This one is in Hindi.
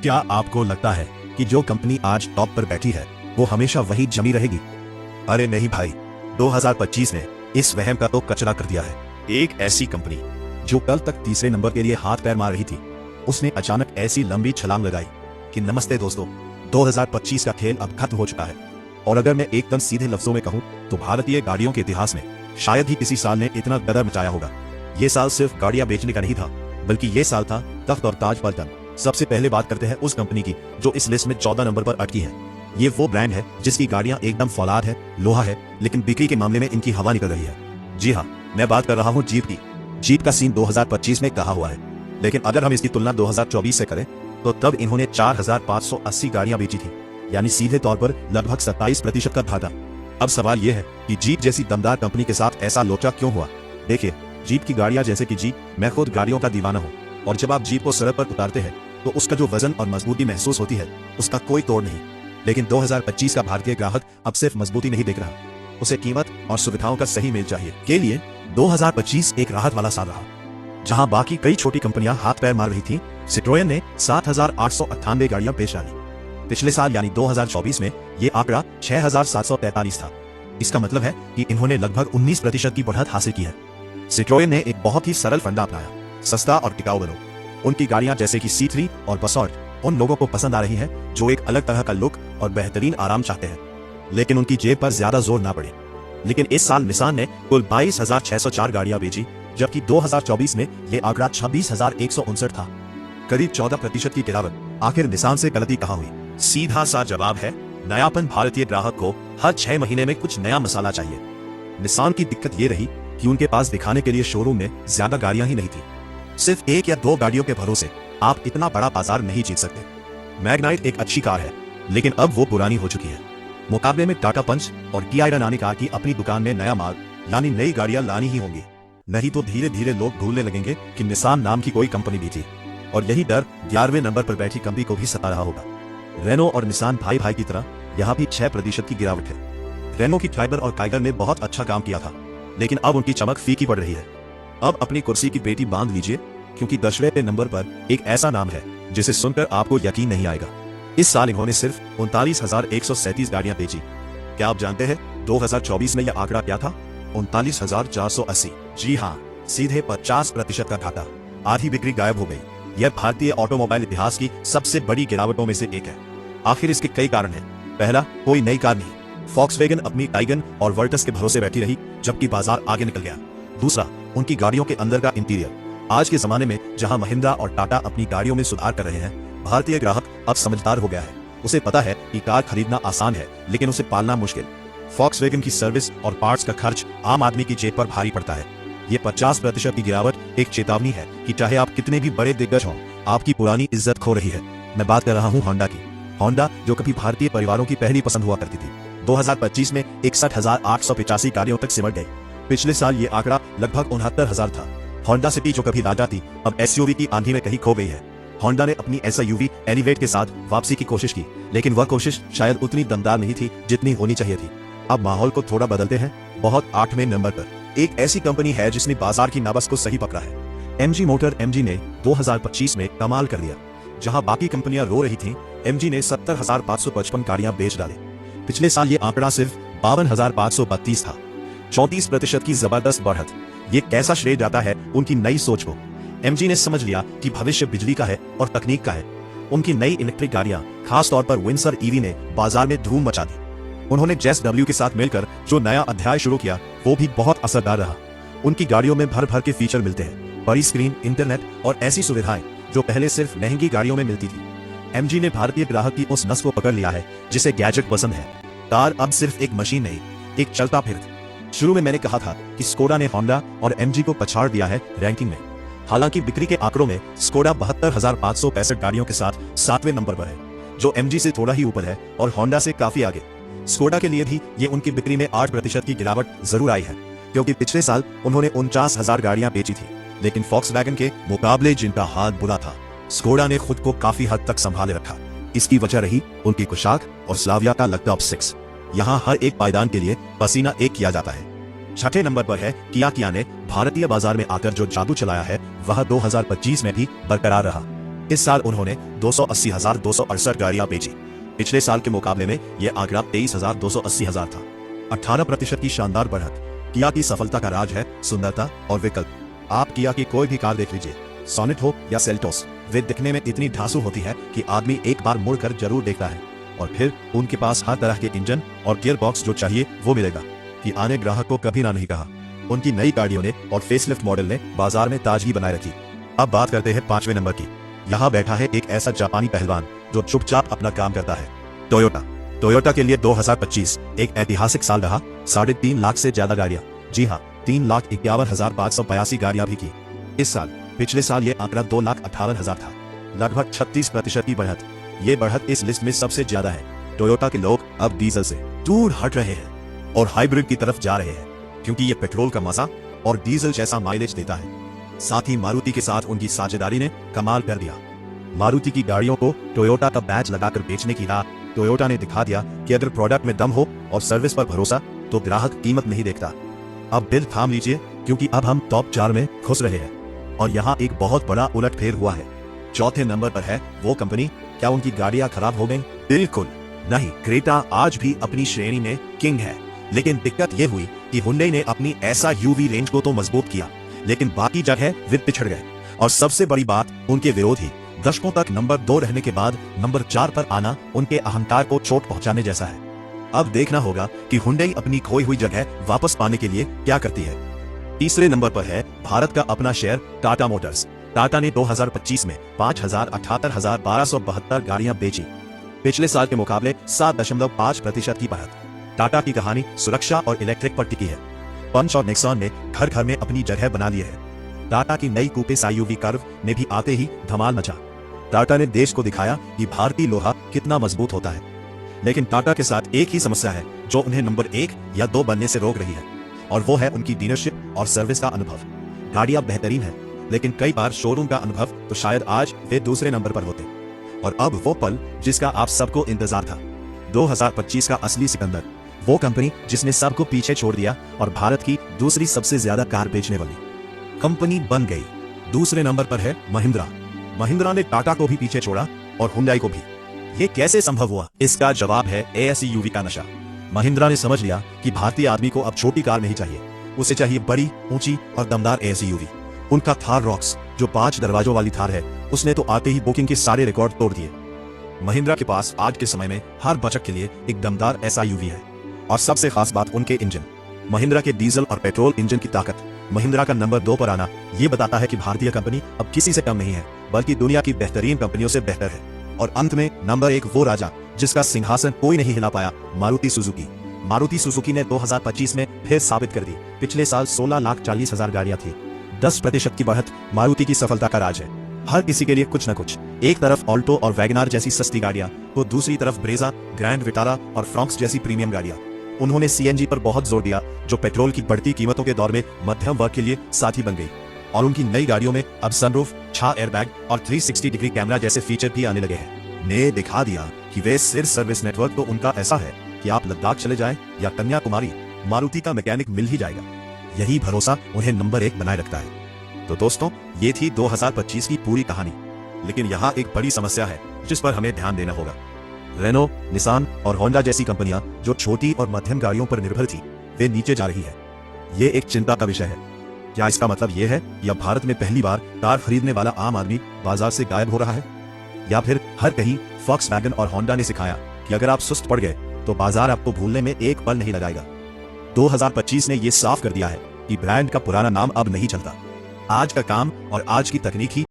क्या आपको लगता है कि जो कंपनी आज टॉप पर बैठी है वो हमेशा वही जमी रहेगी? अरे नहीं भाई, 2025 ने इस वहम का तो कचरा कर दिया है। एक ऐसी कंपनी जो कल तक तीसरे नंबर के लिए हाथ पैर मार रही थी, उसने अचानक ऐसी लंबी छलांग लगाई कि नमस्ते दोस्तों, 2025 का खेल अब खत्म हो चुका है। और अगर मैं एकदम सीधे लफ्जों में कहूं तो भारतीय गाड़ियों के इतिहास में शायद ही किसी साल ने इतना गदर मचाया होगा। ये साल सिर्फ गाड़ियां बेचने का नहीं था, बल्कि ये साल था तख्त और ताज पलटन। सबसे पहले बात करते हैं उस कंपनी की जो इस लिस्ट में 14 नंबर पर अटकी है। ये वो ब्रांड है जिसकी गाड़ियां एकदम फौलाद है, लोहा है, लेकिन बिक्री के मामले में इनकी हवा निकल रही है। जी हाँ, मैं बात कर रहा हूँ जीप की। जीप का सीन 2025 में कहा हुआ है, लेकिन अगर हम इसकी तुलना 2024 से करें तो तब इन्होंने 4,580 गाड़ियां बेची थी, यानी सीधे तौर पर लगभग 27% का घाटा। अब सवाल यह है कि जीप जैसी दमदार कंपनी के साथ ऐसा लोचा क्यों हुआ? देखिए, जीप की गाड़ियां जैसे कि जीप, मैं खुद गाड़ियों का दीवाना हूँ, और जब आप जीप को सड़क पर उतारते हैं तो उसका जो वजन और मजबूती महसूस होती है उसका कोई तोड़ नहीं। लेकिन 2025 का भारतीय ग्राहक अब सिर्फ मजबूती नहीं देख रहा, उसे कीमत और सुविधाओं का सही मेल चाहिए। के लिए 2025 एक राहत वाला साल रहा। जहां बाकी कई छोटी कंपनियां हाथ पैर मार रही थीं, सिट्रोयन ने 7,898 गाड़ियां बेच डाली। पिछले साल यानी 2024 में ये आंकड़ा 6,743 था। इसका मतलब है कि इन्होंने लगभग 19% की बढ़त हासिल की है। सिट्रोयन ने एक बहुत ही सरल फंडा अपनाया, सस्ता और टिकाऊ बनो। उनकी गाड़ियां जैसे कि C3 और बसॉल्ट उन लोगों को पसंद आ रही हैं जो एक अलग तरह का लुक और बेहतरीन आराम चाहते हैं, लेकिन उनकी जेब पर ज्यादा जोर ना पड़े। लेकिन इस साल निसान ने कुल 22,604 गाड़ियां बेची, जबकि 2024 में यह आंकड़ा 26,159 था। करीब 14% की गिरावट। आखिर निसान से गलती कहां हुई? सीधा सा जवाब है नयापन। भारतीय ग्राहक को हर 6 महीने में कुछ नया मसाला चाहिए। निसान की दिक्कत ये रही कि उनके पास दिखाने के लिए शोरूम में ज्यादा गाड़ियां ही नहीं थी। सिर्फ 1 या 2 गाड़ियों के भरोसे आप इतना बड़ा बाजार नहीं जीत सकते। मैग्नाइट एक अच्छी कार है, लेकिन अब वो पुरानी हो चुकी है। मुकाबले में टाटा पंच और किया ने कहा कि अपनी दुकान में नया माल यानी नई गाड़ियां लानी ही होंगी, नहीं तो धीरे धीरे लोग भूलने लगेंगे कि निसान नाम की कोई कंपनी भी थी। और यही डर 11वें नंबर पर बैठी कंपनी को भी सता रहा होगा। रेनो और निसान भाई भाई की तरह यहाँ भी 6% की गिरावट है। रेनो की ट्राइबर और काइगर ने बहुत अच्छा काम किया था, लेकिन अब उनकी चमक फीकी पड़ रही है। अब अपनी कुर्सी की पेटी बांध लीजिए, क्योंकि 10वें नंबर पर एक ऐसा नाम है जिसे सुनकर आपको यकीन नहीं आएगा। इस साल इन्होंने सिर्फ 39,137 गाड़ियां बेची। क्या आप जानते हैं 2024 में यह आंकड़ा क्या था? 39,480। जी हाँ, सीधे 50% का घाटा। आधी बिक्री गायब हो गई। यह भारतीय ऑटोमोबाइल इतिहास की सबसे बड़ी गिरावटों में से एक है। आखिर इसके कई कारण हैं। पहला, कोई नई कार नहीं। फॉक्सवैगन अपनी टाइगन और वर्टस के भरोसे बैठी रही, जबकि बाजार आगे निकल गया। दूसरा, उनकी गाड़ियों के अंदर का इंटीरियर। आज के जमाने में जहां महिंद्रा और टाटा अपनी गाड़ियों में सुधार कर रहे हैं, भारतीय ग्राहक अब समझदार हो गया है। उसे पता है कि कार खरीदना आसान है, लेकिन उसे पालना मुश्किल। फॉक्सवैगन की सर्विस और पार्ट्स का खर्च आम आदमी की जेब पर भारी पड़ता है। ये 50% की गिरावट एक चेतावनी है कि चाहे आप कितने भी बड़े दिग्गज हों, आपकी पुरानी इज्जत खो रही है। मैं बात कर रहा हूँ होंडा की। होंडा जो कभी भारतीय परिवारों की पहली पसंद हुआ करती थी, 2025 में 61,885 गाड़ियों तक सिमट गई। पिछले साल ये आंकड़ा लगभग 69,000 था। होंडा सिटी जो कभी राजा थी, अब एसयूवी की आंधी में कहीं खो गई है। होंडा ने अपनी एसयूवी एलिवेट के साथ वापसी की कोशिश की, लेकिन वह कोशिश शायद उतनी दमदार नहीं थी जितनी होनी चाहिए थी। अब माहौल को थोड़ा बदलते हैं। बहुत 8वें नंबर पर एक ऐसी कंपनी है जिसने बाजार की नब्ज को सही पकड़ा है। MG motor. MG ने 2025 में कमाल कर दिया। जहां बाकी कंपनियां रो रही थीं, MG ने 70,555 गाड़ियां बेच डाली। पिछले साल ये आंकड़ा सिर्फ 52,532 था। 34% की जबरदस्त बढ़त। ये कैसा श्रेय जाता है उनकी नई सोच को। MG ने समझ लिया कि भविष्य बिजली का है और तकनीक का है। उनकी नई इलेक्ट्रिक गाड़ियां, खासतौर पर विंसर EV ने बाजार में धूम मचा दी। उन्होंने JSW के साथ मिलकर जो नया अध्याय शुरू किया वो भी बहुत असरदार रहा। उनकी गाड़ियों में भर भर के फीचर मिलते हैं, बड़ी स्क्रीन, इंटरनेट और ऐसी सुविधाएं जो पहले सिर्फ महंगी गाड़ियों में मिलती थी। MG ने भारतीय ग्राहक की उस नस को पकड़ लिया है जिसे गैजेट पसंद है। कार अब सिर्फ एक मशीन नहीं, एक चलता फिरता। शुरू में मैंने कहा था कि स्कोडा ने होंडा और MG को पछाड़ दिया है रैंकिंग में। हालांकि बिक्री के आंकड़ों में स्कोडा 72,565 गाड़ियों के साथ 7वें नंबर पर है, जो MG से थोड़ा ही ऊपर है और होंडा से काफी आगे। स्कोडा के लिए भी ये उनकी बिक्री में 8% की गिरावट जरूर आई है, क्योंकि पिछले साल उन्होंने 49,000 गाड़ियां बेची थी। लेकिन फॉक्सवैगन के मुकाबले जिनका हाथ बुरा था, स्कोडा ने खुद को काफी हद तक संभाले रखा। इसकी वजह रही उनकी कुशाक और स्लाविया का टॉप 6। यहाँ हर एक पायदान के लिए पसीना एक किया जाता है। 6ठे नंबर पर है किया ने भारतीय बाजार में आकर जो जादू चलाया है वह 2025 में भी बरकरार रहा। इस साल उन्होंने 280,268 गाड़ियां बेची। पिछले साल के मुकाबले में यह आंकड़ा 23,280,000 था। 18% की शानदार बढ़त। किया की सफलता का राज है सुंदरता और विकल्प। आप किया की कोई भी कार देख लीजिए, सोनेट हो या सेल्टोस, वे दिखने में इतनी ढांसू होती है कि आदमी एक बार मुड़कर जरूर देखता है। और फिर उनके पास हर तरह के इंजन और गियर बॉक्स जो चाहिए वो मिलेगा। कि आने ग्राहक को कभी ना नहीं कहा। उनकी नई गाड़ियों ने और फेसलिफ्ट मॉडल ने बाजार में ताजगी बनाए रखी। अब बात करते हैं 5वें नंबर की। यहाँ बैठा है एक ऐसा जापानी पहलवान जो चुपचाप अपना काम करता है, टोयोटा। टोयोटा के लिए 2025 एक ऐतिहासिक साल रहा। 3.5 लाख से ज्यादा गाड़ियां, जी हाँ, 3,51,582 गाड़ियां भी की इस साल। पिछले साल ये आंकड़ा 2,18,000 था, लगभग 36% की बढ़त। ये बढ़त इस लिस्ट में सबसे ज्यादा है। टोयोटा के लोग अब डीजल से दूर हट रहे हैं और हाइब्रिड की तरफ जा रहे हैं, क्योंकि ये पेट्रोल का मजा और डीजल जैसा माइलेज देता है। साथ ही मारुति के साथ उनकी साझेदारी ने कमाल कर दिया। मारुति की गाड़ियों को टोयोटा का बैच लगाकर बेचने की राह टोयोटा ने दिखा दिया कि अगर प्रोडक्ट में दम हो और सर्विस पर भरोसा तो ग्राहक कीमत नहीं देखता। अब दिल थाम लीजिए, क्योंकि अब हम टॉप 4 में घुस रहे हैं और यहाँ एक बहुत बड़ा उलटफेर हुआ है। चौथे नंबर पर है वो कंपनी, क्या उनकी गाड़ियां खराब हो गईं? बिल्कुल नहीं। क्रेटा आज भी अपनी श्रेणी में किंग है, लेकिन दिक्कत ये हुई कि हुंडई ने अपनी ऐसा यूवी रेंज को तो मजबूत किया, लेकिन बाकी जगह वे पिछड़ गए। और सबसे बड़ी बात, उनके विरोधी दशकों तक नंबर 2 रहने के बाद नंबर 4 पर आना उनके अहंकार को चोट पहुंचाने जैसा है। अब देखना होगा कि हुंडई अपनी खोई हुई जगह वापस पाने के लिए क्या करती है। तीसरे नंबर पर है भारत का अपना शेयर टाटा मोटर्स। टाटा ने 2025 में 5,78,1272 गाड़ियां बेची। पिछले साल के मुकाबले 7.5% की बढ़त। टाटा की कहानी सुरक्षा और इलेक्ट्रिक पर टिकी है। पंच और नेक्सॉन ने घर घर में अपनी जगह बना ली है। टाटा की नई कूपे SUV कर्व ने भी आते ही धमाल मचा। टाटा ने देश को दिखाया कि भारतीय लोहा कितना मजबूत होता है। लेकिन टाटा के साथ एक ही समस्या है जो उन्हें नंबर 1 या 2 बनने से रोक रही है, और वो है उनकी डीलरशिप और सर्विस का अनुभव। गाड़ियां बेहतरीन है, लेकिन कई बार शोरूम का अनुभव तो शायद आज वे दूसरे नंबर पर होते। और अब वो पल जिसका आप सबको इंतजार था, 2025 का असली सिकंदर, वो कंपनी जिसने सबको पीछे छोड़ दिया और भारत की दूसरी सबसे ज्यादा कार बेचने वाली कंपनी बन गई। दूसरे नंबर पर है महिंद्रा। महिंद्रा ने टाटा को भी पीछे छोड़ा और हुंडई को भी। ये कैसे संभव हुआ? इसका जवाब है SUV का नशा। महिंद्रा ने समझ लिया कि भारतीय आदमी को अब छोटी कार नहीं चाहिए, उसे चाहिए बड़ी, ऊंची और दमदार SUV। उनका थार रॉक्स, जो 5 दरवाजों वाली थार है, उसने तो आते ही बुकिंग के सारे रिकॉर्ड तोड़ दिए। महिंद्रा के पास आज के समय में हर बचत के लिए एक दमदार SUV है। और सबसे खास बात उनके इंजन। महिंद्रा के डीजल और पेट्रोल इंजन की ताकत। महिंद्रा का नंबर 2 पर आना ये बताता है कि भारतीय कंपनी अब किसी से कम नहीं है, बल्कि दुनिया की बेहतरीन कंपनियों से बेहतर है। और अंत में नंबर 1 वो राजा जिसका सिंहासन कोई नहीं हिला पाया, मारुति सुजुकी। मारुति सुजुकी ने 2025 में फिर साबित कर दी। पिछले साल 16,40,000 गाड़ियां थी। 10% की बढ़त मारुति की सफलता का राज है। हर किसी के लिए कुछ न कुछ। एक तरफ ऑल्टो और वैगनार जैसी सस्ती गाड़ियां, तो दूसरी तरफ ब्रेजा, ग्रैंड विटारा और फ्रॉक्स जैसी प्रीमियम गाड़ियां। उन्होंने CNG पर बहुत जोर दिया, जो पेट्रोल की बढ़ती कीमतों के दौर में मध्यम वर्ग के लिए साथी बन गई। और उनकी नई गाड़ियों में अब सनरूफ, छा एयरबैग और 360 डिग्री कैमरा जैसे फीचर भी आने लगे हैं। ने दिखा दिया कि वे सिर्फ सर्विस नेटवर्क तो उनका ऐसा है कि आप लद्दाख चले जाएं या कन्याकुमारी, मारुति का मैकेनिक मिल ही जाएगा। यही भरोसा उन्हें नंबर 1 बनाए रखता है। तो दोस्तों, ये थी 2025 की पूरी कहानी। लेकिन यहाँ एक बड़ी समस्या है जिस पर हमें ध्यान देना होगा। रेनो, निसान और होंडा जैसी कंपनियां जो छोटी और मध्यम गाड़ियों पर निर्भर थी, वे नीचे जा रही है। ये एक चिंता का विषय है। क्या इसका मतलब ये है या भारत में पहली बार कार खरीदने वाला आम आदमी बाजार से गायब हो रहा है? या फिर हर कहीं फॉक्सवैगन और होंडा ने सिखाया कि अगर आप सुस्त पड़ गए तो बाजार आपको भूलने में एक पल नहीं लगाएगा। 2025 ने यह साफ कर दिया है कि ब्रांड का पुराना नाम अब नहीं चलता। आज का काम और आज की तकनीक ही